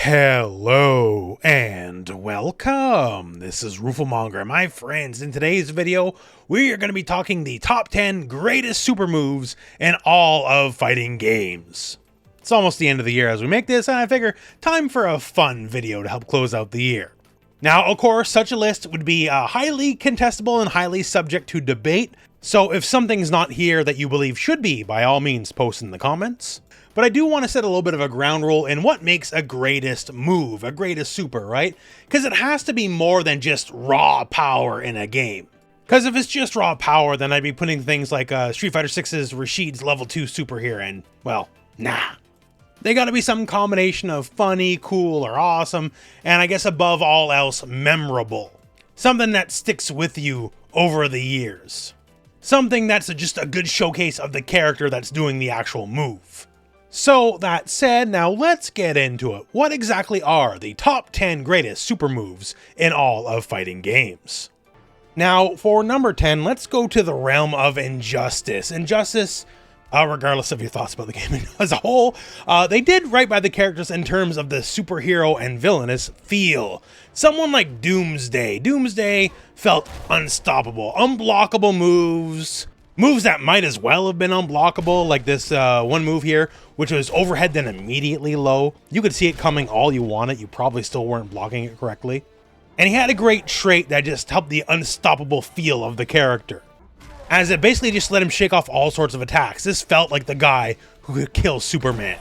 Hello and welcome. This is Rooflemonger, my friends. In today's video, we are going to be talking the top 10 greatest super moves in all of fighting games. It's almost the end of the year as we make this, and I figure time for a fun video to help close out the year. Now, of course, such a list would be highly contestable and highly subject to debate, so if something's not here that you believe should be, by all means post in the comments. But I do want to set a little bit of a ground rule in what makes a greatest move, a greatest super, right? Because it has to be more than just raw power in a game. Because if it's just raw power, then I'd be putting things like Street Fighter 6's Rashid's level 2 super here, and, well, nah. They gotta be some combination of funny, cool, or awesome, and I guess above all else, memorable. Something that sticks with you over the years. Something that's just a good showcase of the character that's doing the actual move. So that said, now let's get into it. What exactly are the top 10 greatest super moves in all of fighting games? Now, for number 10, let's go to the realm of Injustice. Injustice, regardless of your thoughts about the game as a whole, they did right by the characters in terms of the superhero and villainous feel. Someone like Doomsday. Doomsday felt unstoppable. Unblockable moves. Moves that might as well have been unblockable, like this one move here, which was overhead then immediately low. You could see it coming all you wanted, you probably still weren't blocking it correctly. And he had a great trait that just helped the unstoppable feel of the character, as it basically just let him shake off all sorts of attacks. This felt like the guy who could kill Superman.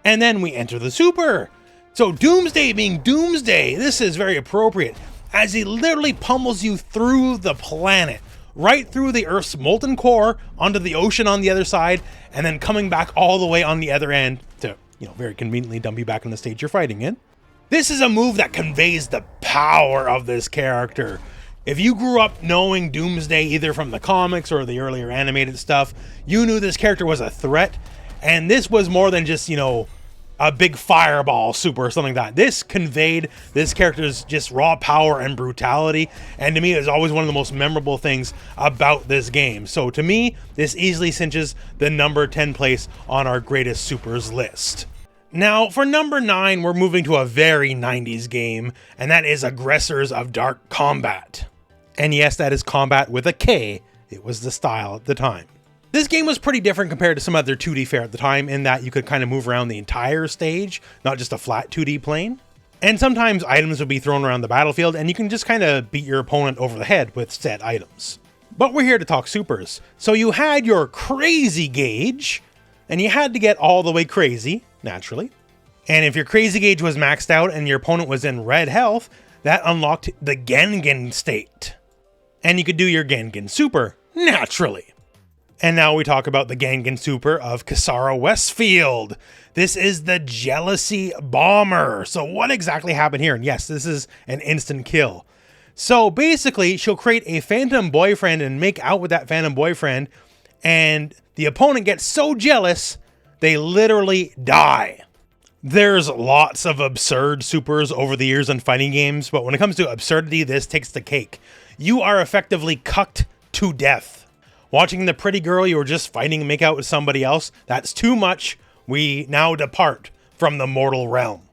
And then we enter the super. So Doomsday being Doomsday, this is very appropriate, as he literally pummels you through the planet. Right through the Earth's molten core, onto the ocean on the other side, and then coming back all the way on the other end to, very conveniently dump you back on the stage you're fighting in. This is a move that conveys the power of this character. If you grew up knowing Doomsday either from the comics or the earlier animated stuff, you knew this character was a threat, and this was more than just, a big fireball super or something like that. This conveyed this character's just raw power and brutality, and to me it was always one of the most memorable things about this game. So to me, this easily cinches the number 10 place on our greatest supers list. Now for number 9, we're moving to a very 90s game, and that is Aggressors of Dark Combat. And yes, that is combat with a K. It was the style at the time. This game was pretty different compared to some other 2D fare at the time in that you could kind of move around the entire stage, not just a flat 2D plane. And sometimes items would be thrown around the battlefield and you can just kind of beat your opponent over the head with said items. But we're here to talk supers. So you had your crazy gauge, and you had to get all the way crazy, naturally. And if your crazy gauge was maxed out and your opponent was in red health, that unlocked the Gengen state. And you could do your Gengen super, naturally. And now we talk about the Gengen super of Kisara Westfield. This is the Jealousy Bomber. So what exactly happened here? And yes, this is an instant kill. So basically, she'll create a phantom boyfriend and make out with that phantom boyfriend, and the opponent gets so jealous, they literally die. There's lots of absurd supers over the years in fighting games, but when it comes to absurdity, this takes the cake. You are effectively cucked to death. Watching the pretty girl you were just fighting and make out with somebody else, that's too much. We now depart from the mortal realm.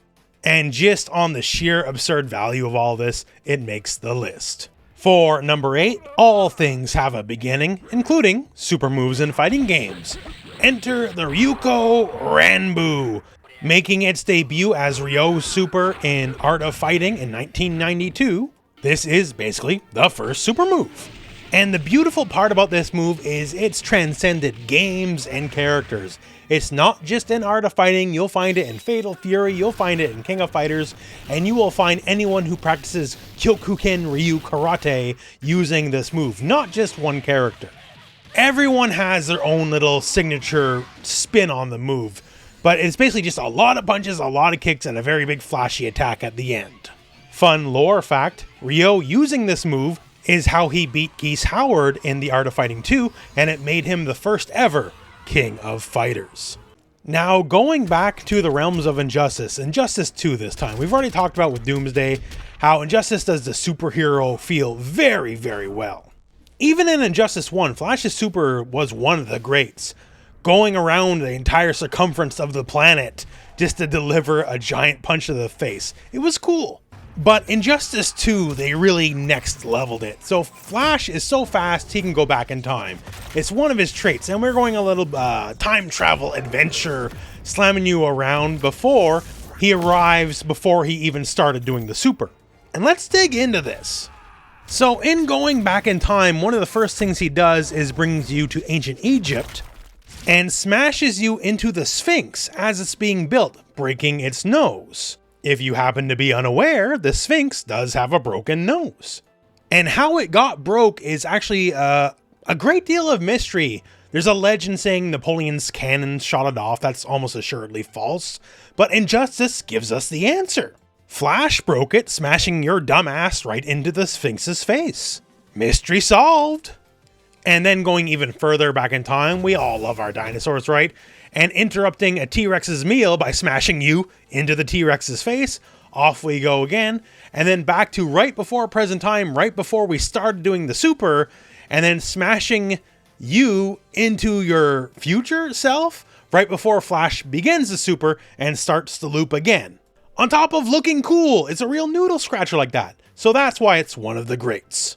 And just on the sheer absurd value of all this, it makes the list. For number 8, all things have a beginning, including super moves in fighting games. Enter the Ryuko Ranbu, making its debut as Ryo's super in Art of Fighting in 1992. This is basically the first super move. And the beautiful part about this move is it's transcended games and characters. It's not just in Art of Fighting, you'll find it in Fatal Fury, you'll find it in King of Fighters, and you will find anyone who practices Kyokuken Ryu Karate using this move, not just one character. Everyone has their own little signature spin on the move, but it's basically just a lot of punches, a lot of kicks, and a very big flashy attack at the end. Fun lore fact, Ryo using this move is how he beat Geese Howard in the Art of Fighting 2, and it made him the first ever King of Fighters. Now, going back to the realms of Injustice 2 this time. We've already talked about with Doomsday how Injustice does the superhero feel very, very well. Even in Injustice 1, Flash's super was one of the greats. going around the entire circumference of the planet just to deliver a giant punch to the face. It was cool. But Injustice 2, they really next leveled it. So Flash is so fast, he can go back in time. It's one of his traits, and we're going a little time travel adventure, slamming you around before he arrives, before he even started doing the super. And let's dig into this. So in going back in time, one of the first things he does is brings you to ancient Egypt and smashes you into the Sphinx as it's being built, breaking its nose. If you happen to be unaware, the Sphinx does have a broken nose. And how it got broke is actually a great deal of mystery. There's a legend saying Napoleon's cannon shot it off. That's almost assuredly false. But Injustice gives us the answer. Flash broke it, smashing your dumb ass right into the Sphinx's face. Mystery solved. And then going even further back in time, we all love our dinosaurs, right? And interrupting a T-Rex's meal by smashing you into the T-Rex's face. Off we go again. And then back to right before present time, right before we started doing the super, and then smashing you into your future self right before Flash begins the super and starts the loop again. On top of looking cool, it's a real noodle scratcher like that. So that's why it's one of the greats.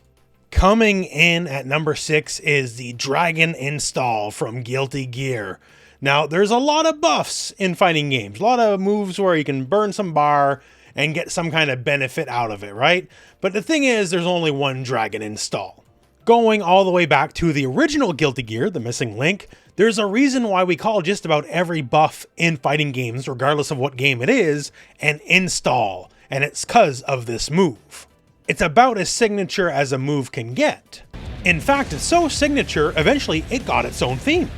Coming in at number 6 is the Dragon Install from Guilty Gear. Now, there's a lot of buffs in fighting games. A lot of moves where you can burn some bar and get some kind of benefit out of it, right? But the thing is, there's only one Dragon Install. Going all the way back to the original Guilty Gear, the missing link, there's a reason why we call just about every buff in fighting games, regardless of what game it is, an install, and it's because of this move. It's about as signature as a move can get. In fact, it's so signature, eventually it got its own theme.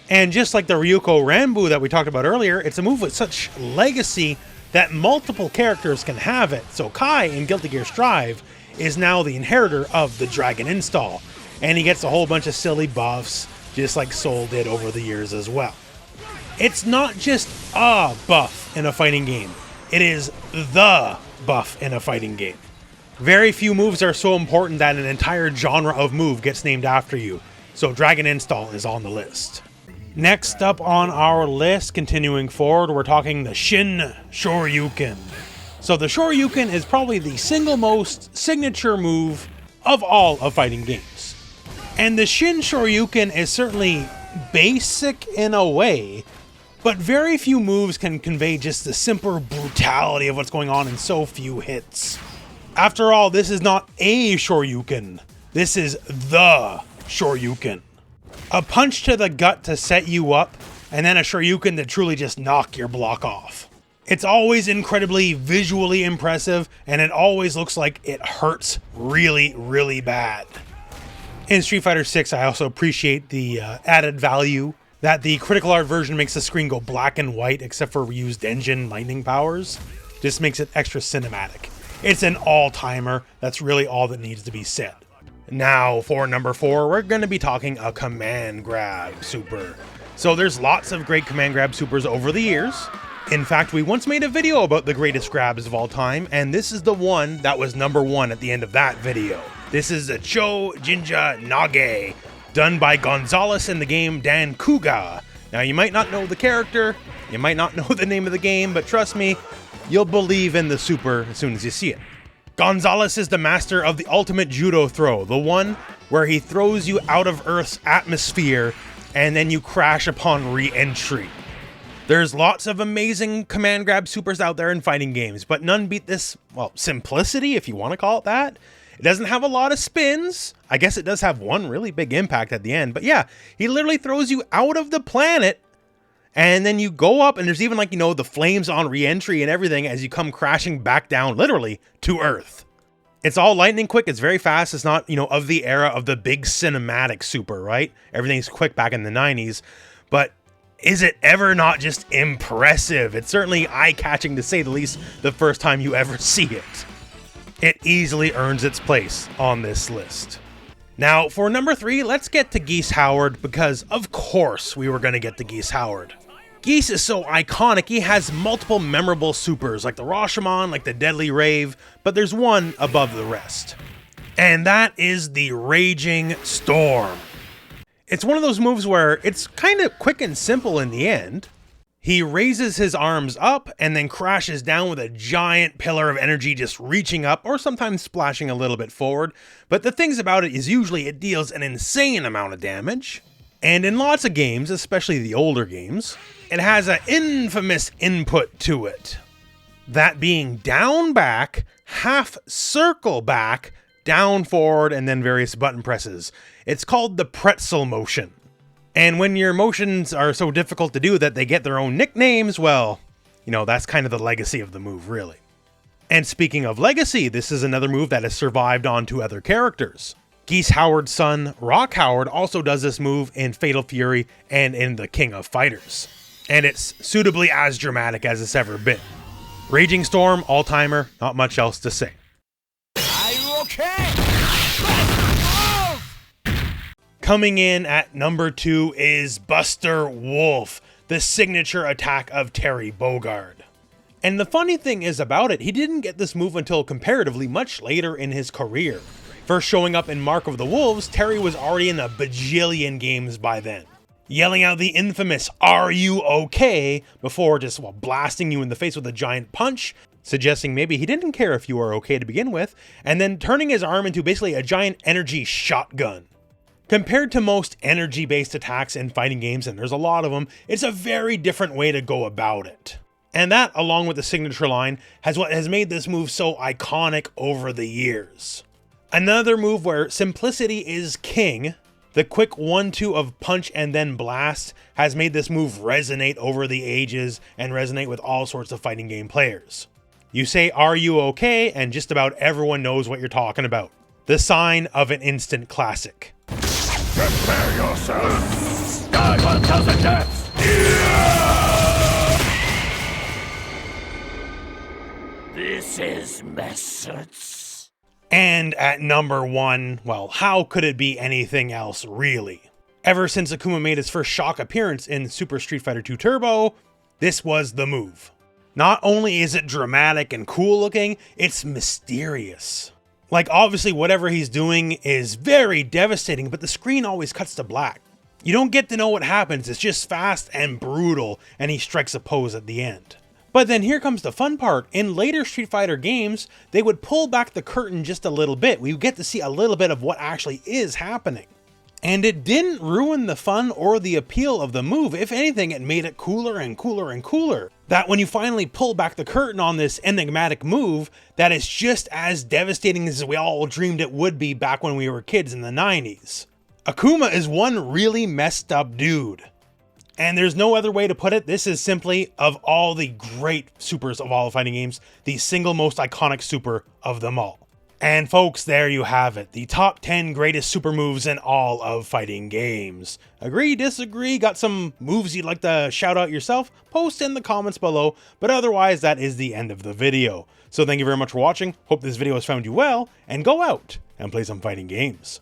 And just like the Ryuko Ranbu that we talked about earlier, it's a move with such legacy that multiple characters can have it. So Kai in Guilty Gear Strive is now the inheritor of the Dragon Install, and he gets a whole bunch of silly buffs, just like Soul did over the years as well. It's not just a buff in a fighting game, it is the buff in a fighting game. Very few moves are so important that an entire genre of move gets named after you, so Dragon Install is on the list. Next up on our list, continuing forward, we're talking the Shin Shoryuken. So the Shoryuken is probably the single most signature move of all of fighting games. And the Shin Shoryuken is certainly basic in a way, but very few moves can convey just the simple brutality of what's going on in so few hits. After all, this is not a Shoryuken. This is the Shoryuken. A punch to the gut to set you up, and then a Shoryuken to truly just knock your block off. It's always incredibly visually impressive, and it always looks like it hurts really, really bad. In Street Fighter 6, I also appreciate the added value that the Critical Art version makes the screen go black and white except for reused engine lightning powers. Just makes it extra cinematic. It's an all-timer. That's really all that needs to be said. Now, for number 4, we're going to be talking a command grab super. So there's lots of great command grab supers over the years. In fact, we once made a video about the greatest grabs of all time, and this is the one that was number 1 at the end of that video. This is the Cho Jinja Nage, done by Gonzalez in the game Dan Kuga. Now, you might not know the character, you might not know the name of the game, but trust me, you'll believe in the super as soon as you see it. Gonzalez is the master of the ultimate judo throw, the one where he throws you out of Earth's atmosphere and then you crash upon re-entry. There's lots of amazing command grab supers out there in fighting games, but none beat this, well, simplicity, if you want to call it that. It doesn't have a lot of spins. I guess it does have one really big impact at the end, but yeah, he literally throws you out of the planet and then you go up, and there's even like, you know, the flames on re-entry and everything as you come crashing back down, literally, to Earth. It's all lightning quick, it's very fast, it's not, you know, of the era of the big cinematic super, right? Everything's quick back in the 90s, but is it ever not just impressive? It's certainly eye-catching to say the least the first time you ever see it. It easily earns its place on this list. Now, for number 3, let's get to Geese Howard, because of course we were going to get to Geese Howard. Geese is so iconic, he has multiple memorable supers, like the Rashomon, like the Deadly Rave, but there's one above the rest. And that is the Raging Storm. It's one of those moves where it's kind of quick and simple in the end. He raises his arms up and then crashes down with a giant pillar of energy just reaching up or sometimes splashing a little bit forward. But the things about it is usually it deals an insane amount of damage. And in lots of games, especially the older games, it has an infamous input to it. That being down back, half circle back, down forward, and then various button presses. It's called the pretzel motion. And when your motions are so difficult to do that they get their own nicknames, well, you know, that's kind of the legacy of the move, really. And speaking of legacy, this is another move that has survived onto other characters. Geese Howard's son, Rock Howard, also does this move in Fatal Fury and in The King of Fighters. And it's suitably as dramatic as it's ever been. Raging Storm, all-timer, not much else to say. Are you okay? Coming in at number 2 is Buster Wolf, the signature attack of Terry Bogard. And the funny thing is about it, he didn't get this move until comparatively much later in his career. First showing up in Mark of the Wolves, Terry was already in a bajillion games by then, yelling out the infamous "Are you okay?" before just blasting you in the face with a giant punch, suggesting maybe he didn't care if you were okay to begin with, and then turning his arm into basically a giant energy shotgun. Compared to most energy-based attacks in fighting games, and there's a lot of them, it's a very different way to go about it. And that, along with the signature line, what has made this move so iconic over the years. Another move where simplicity is king, the quick 1-2 of punch and then blast, has made this move resonate over the ages and resonate with all sorts of fighting game players. You say "Are you okay?" and just about everyone knows what you're talking about. The sign of an instant classic. Prepare yourself! Die 1,000 deaths! This is methods. And at number 1, well, how could it be anything else, really? Ever since Akuma made his first shock appearance in Super Street Fighter 2 Turbo, this was the move. Not only is it dramatic and cool looking, it's mysterious. Like, obviously whatever he's doing is very devastating, but the screen always cuts to black. You don't get to know what happens, it's just fast and brutal, and he strikes a pose at the end. But then here comes the fun part. In later Street Fighter games, they would pull back the curtain just a little bit. We would get to see a little bit of what actually is happening. And it didn't ruin the fun or the appeal of the move. If anything, it made it cooler and cooler and cooler. That when you finally pull back the curtain on this enigmatic move, that is just as devastating as we all dreamed it would be back when we were kids in the 90s. Akuma is one really messed up dude. And there's no other way to put it. This is simply, of all the great supers of all the fighting games, the single most iconic super of them all. And folks, there you have it. The top 10 greatest super moves in all of fighting games. Agree, disagree, got some moves you'd like to shout out yourself? Post in the comments below, but otherwise that is the end of the video. So thank you very much for watching, hope this video has found you well, and go out and play some fighting games.